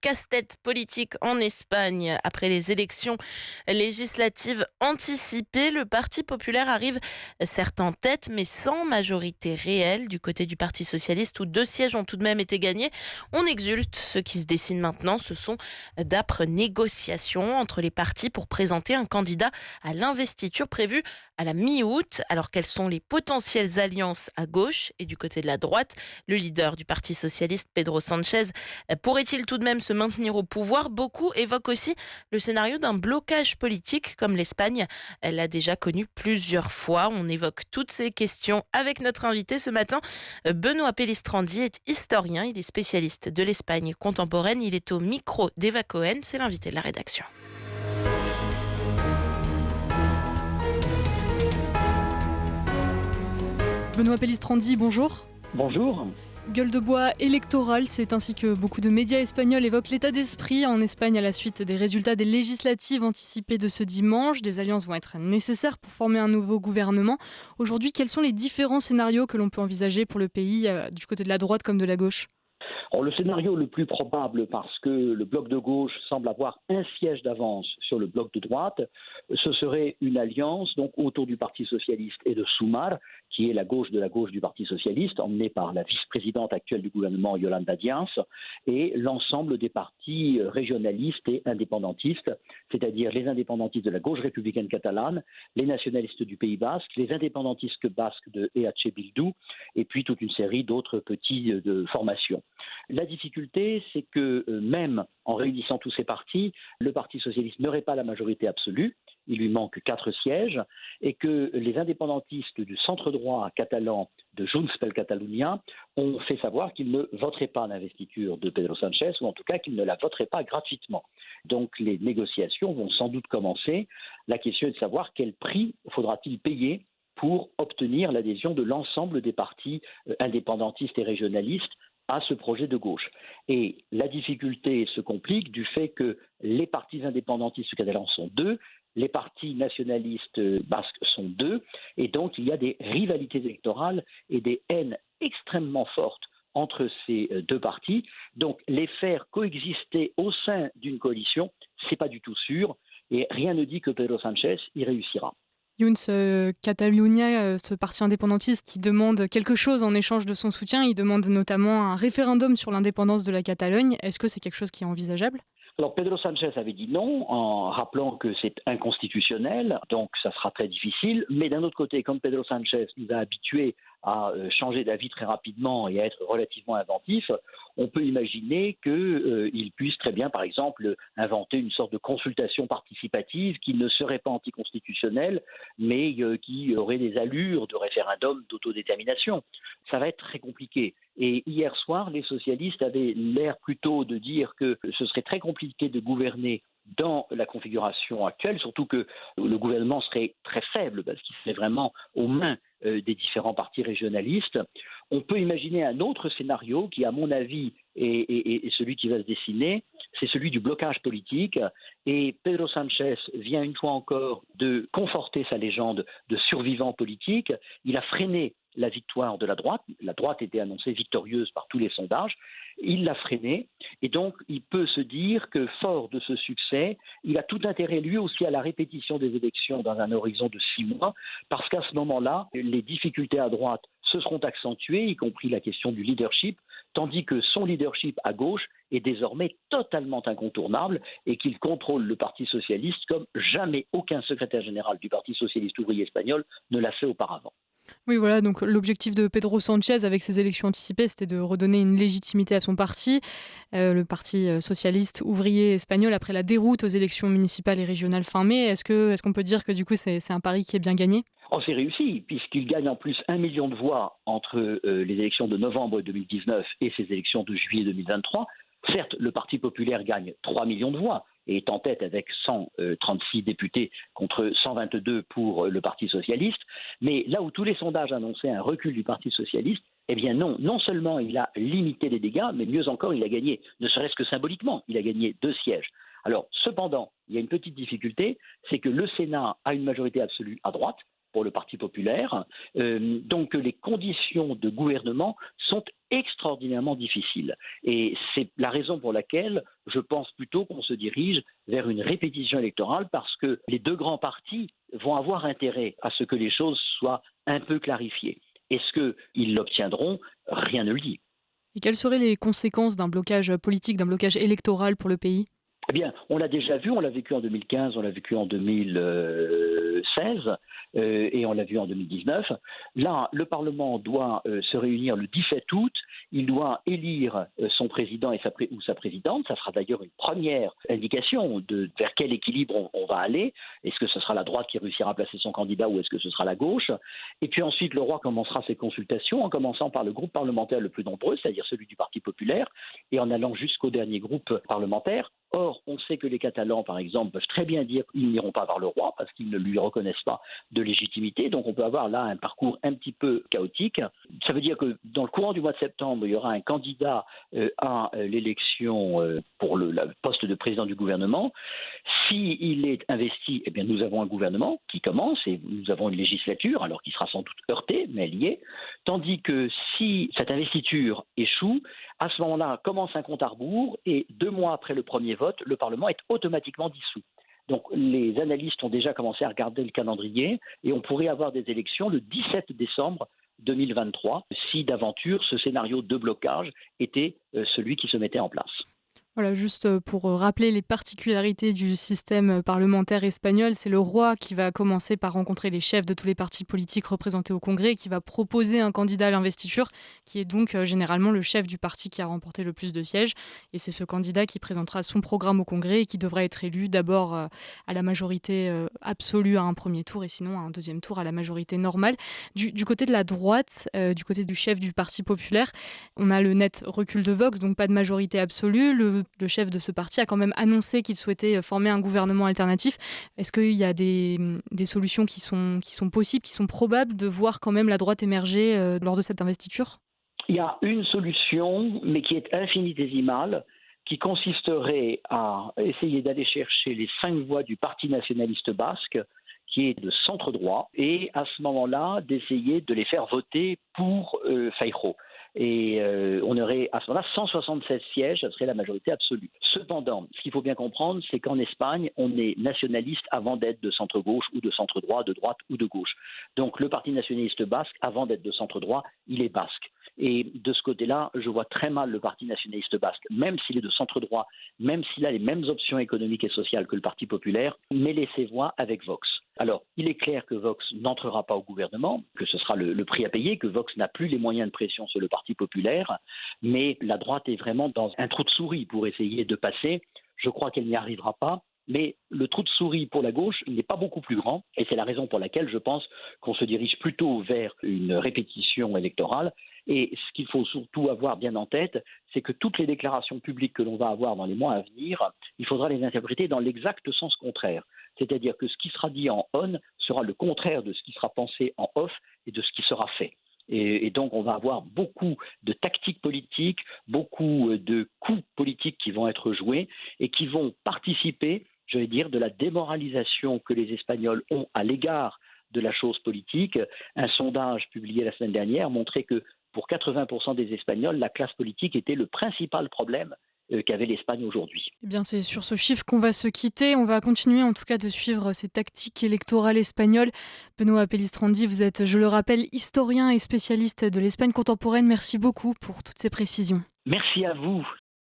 Casse-tête politique en Espagne. Après les élections législatives anticipées, le Parti populaire arrive certes en tête, mais sans majorité réelle. Du côté du Parti socialiste, où 2 sièges ont tout de même été gagnés, on exulte. Ce qui se dessine maintenant, ce sont d'âpres négociations entre les partis pour présenter un candidat à l'investiture prévue à la mi-août. Alors quelles sont les potentielles alliances à gauche et du côté de la droite? Le leader du Parti socialiste, Pedro Sánchez, pourrait-il tout de même se maintenir au pouvoir? Beaucoup évoquent aussi le scénario d'un blocage politique comme l'Espagne. Elle l'a déjà connu plusieurs fois. On évoque toutes ces questions avec notre invité ce matin. Benoît Pellistrandi est historien. Il est spécialiste de l'Espagne contemporaine. Il est au micro d'Eva Cohen. C'est l'invité de la rédaction. Benoît Pellistrandi, bonjour. Bonjour. Gueule de bois électorale, c'est ainsi que beaucoup de médias espagnols évoquent l'état d'esprit en Espagne à la suite des résultats des législatives anticipées de ce dimanche. Des alliances vont être nécessaires pour former un nouveau gouvernement. Aujourd'hui, quels sont les différents scénarios que l'on peut envisager pour le pays, du côté de la droite comme de la gauche ? Alors, le scénario le plus probable, parce que le bloc de gauche semble avoir un siège d'avance sur le bloc de droite, ce serait une alliance donc autour du Parti socialiste et de Sumar, qui est la gauche de la gauche du Parti socialiste, emmenée par la vice-présidente actuelle du gouvernement, Yolanda Díaz, et l'ensemble des partis régionalistes et indépendantistes, c'est-à-dire les indépendantistes de la gauche républicaine catalane, les nationalistes du Pays basque, les indépendantistes basques de EH Bildu, et puis toute une série d'autres petits de formations. La difficulté, c'est que même en réunissant tous ces partis, le Parti socialiste n'aurait pas la majorité absolue, il lui manque 4 sièges, et que les indépendantistes du centre-droit catalan de Junts per Catalunya ont fait savoir qu'ils ne voteraient pas l'investiture de Pedro Sánchez, ou en tout cas qu'ils ne la voteraient pas gratuitement. Donc les négociations vont sans doute commencer. La question est de savoir quel prix faudra-t-il payer pour obtenir l'adhésion de l'ensemble des partis indépendantistes et régionalistes à ce projet de gauche. Et la difficulté se complique du fait que les partis indépendantistes catalans sont 2, les partis nationalistes basques sont 2, et donc il y a des rivalités électorales et des haines extrêmement fortes entre ces 2 partis. Donc les faire coexister au sein d'une coalition, c'est pas du tout sûr, et rien ne dit que Pedro Sánchez y réussira. Junts Catalunya, ce parti indépendantiste qui demande quelque chose en échange de son soutien, il demande notamment un référendum sur l'indépendance de la Catalogne. Est-ce que c'est quelque chose qui est envisageable ? Alors Pedro Sánchez avait dit non en rappelant que c'est inconstitutionnel, donc ça sera très difficile. Mais d'un autre côté, comme Pedro Sánchez nous a habitués à changer d'avis très rapidement et à être relativement inventif, on peut imaginer qu'il puisse très bien, par exemple, inventer une sorte de consultation participative qui ne serait pas anticonstitutionnelle, mais qui aurait des allures de référendum d'autodétermination. Ça va être très compliqué. Et hier soir, les socialistes avaient l'air plutôt de dire que ce serait très compliqué de gouverner dans la configuration actuelle, surtout que le gouvernement serait très faible parce qu'il serait vraiment aux mains des différents partis régionalistes. On peut imaginer un autre scénario qui, à mon avis, est celui qui va se dessiner, c'est celui du blocage politique. Et Pedro Sánchez vient une fois encore de conforter sa légende de survivant politique. Il a freiné la victoire de la droite. La droite était annoncée victorieuse par tous les sondages. Il l'a freinée et donc il peut se dire que fort de ce succès, il a tout intérêt lui aussi à la répétition des élections dans un horizon de 6 mois parce qu'à ce moment-là, les difficultés à droite se seront accentuées, y compris la question du leadership, tandis que son leadership à gauche est désormais totalement incontournable et qu'il contrôle le Parti socialiste comme jamais aucun secrétaire général du Parti socialiste ouvrier espagnol ne l'a fait auparavant. Oui, voilà, donc l'objectif de Pedro Sánchez avec ces élections anticipées, c'était de redonner une légitimité à son parti, le Parti socialiste ouvrier espagnol, après la déroute aux élections municipales et régionales fin mai. Est-ce qu'on peut dire que du coup, c'est un pari qui est bien gagné ? Oh, c'est réussi, puisqu'il gagne en plus 1 million de voix entre les élections de novembre 2019 et ces élections de juillet 2023. Certes, le Parti populaire gagne 3 millions de voix et est en tête avec 136 députés contre 122 pour le Parti socialiste. Mais là où tous les sondages annonçaient un recul du Parti socialiste, eh bien non, non seulement il a limité les dégâts, mais mieux encore, il a gagné, ne serait-ce que symboliquement, il a gagné 2 sièges. Alors, cependant, il y a une petite difficulté, c'est que le Sénat a une majorité absolue à droite, pour le Parti populaire. Donc les conditions de gouvernement sont extraordinairement difficiles. Et c'est la raison pour laquelle je pense plutôt qu'on se dirige vers une répétition électorale, parce que les deux grands partis vont avoir intérêt à ce que les choses soient un peu clarifiées. Est-ce qu'ils l'obtiendront? Rien ne le dit. Et quelles seraient les conséquences d'un blocage politique, d'un blocage électoral pour le pays? Eh bien, on l'a déjà vu, on l'a vécu en 2015, on l'a vécu en 2016 et on l'a vu en 2019. Là, le Parlement doit se réunir le 17 août, il doit élire son président ou sa présidente. Ça sera d'ailleurs une première indication de vers quel équilibre on va aller. Est-ce que ce sera la droite qui réussira à placer son candidat ou est-ce que ce sera la gauche? Et puis ensuite, le roi commencera ses consultations en commençant par le groupe parlementaire le plus nombreux, c'est-à-dire celui du Parti populaire, et en allant jusqu'au dernier groupe parlementaire. Or, on sait que les Catalans, par exemple, peuvent très bien dire qu'ils n'iront pas vers le roi parce qu'ils ne lui reconnaissent pas de légitimité. Donc on peut avoir là un parcours un petit peu chaotique. Ça veut dire que dans le courant du mois de septembre, il y aura un candidat à l'élection pour le poste de président du gouvernement. S'il est investi, eh bien nous avons un gouvernement qui commence et nous avons une législature, alors qui sera sans doute heurtée, mais elle y est. Tandis que si cette investiture échoue, à ce moment-là commence un compte à rebours et 2 mois après le premier vote, le Parlement est automatiquement dissous. Donc les analystes ont déjà commencé à regarder le calendrier et on pourrait avoir des élections le 17 décembre 2023 si d'aventure ce scénario de blocage était celui qui se mettait en place. Voilà, juste pour rappeler les particularités du système parlementaire espagnol, c'est le roi qui va commencer par rencontrer les chefs de tous les partis politiques représentés au Congrès et qui va proposer un candidat à l'investiture, qui est donc généralement le chef du parti qui a remporté le plus de sièges. Et c'est ce candidat qui présentera son programme au Congrès et qui devra être élu d'abord à la majorité absolue à un premier tour et sinon à un deuxième tour à la majorité normale. Du côté de la droite, du côté du chef du Parti populaire, on a le net recul de Vox, donc pas de majorité absolue. Le chef de ce parti a quand même annoncé qu'il souhaitait former un gouvernement alternatif. Est-ce qu'il y a des solutions qui sont possibles, qui sont probables de voir quand même la droite émerger lors de cette investiture? Il y a une solution, mais qui est infinitésimale, qui consisterait à essayer d'aller chercher les 5 voix du Parti nationaliste basque, qui est de centre droit, et à ce moment-là, d'essayer de les faire voter pour Feijóo. Et on aurait à ce moment-là 176 sièges, ça serait la majorité absolue. Cependant, ce qu'il faut bien comprendre, c'est qu'en Espagne, on est nationaliste avant d'être de centre-gauche ou de centre-droit, de droite ou de gauche. Donc le Parti nationaliste basque, avant d'être de centre-droit, il est basque. Et de ce côté-là, je vois très mal le Parti nationaliste basque, même s'il est de centre-droit, même s'il a les mêmes options économiques et sociales que le Parti populaire, mêler ses voix avec Vox. Alors, il est clair que Vox n'entrera pas au gouvernement, que ce sera le prix à payer, que Vox n'a plus les moyens de pression sur le Parti populaire, mais la droite est vraiment dans un trou de souris pour essayer de passer. Je crois qu'elle n'y arrivera pas. Mais le trou de souris pour la gauche n'est pas beaucoup plus grand et c'est la raison pour laquelle je pense qu'on se dirige plutôt vers une répétition électorale. Et ce qu'il faut surtout avoir bien en tête, c'est que toutes les déclarations publiques que l'on va avoir dans les mois à venir, il faudra les interpréter dans l'exact sens contraire. C'est-à-dire que ce qui sera dit en on sera le contraire de ce qui sera pensé en off et de ce qui sera fait. Et donc, on va avoir beaucoup de tactiques politiques, beaucoup de coups politiques qui vont être joués et qui vont participer, je vais dire, de la démoralisation que les Espagnols ont à l'égard de la chose politique. Un sondage publié la semaine dernière montrait que pour 80% des Espagnols, la classe politique était le principal problème qu'avait l'Espagne aujourd'hui. Eh bien, c'est sur ce chiffre qu'on va se quitter. On va continuer en tout cas de suivre ces tactiques électorales espagnoles. Benoît Pellistrandi, vous êtes, je le rappelle, historien et spécialiste de l'Espagne contemporaine. Merci beaucoup pour toutes ces précisions. Merci à vous.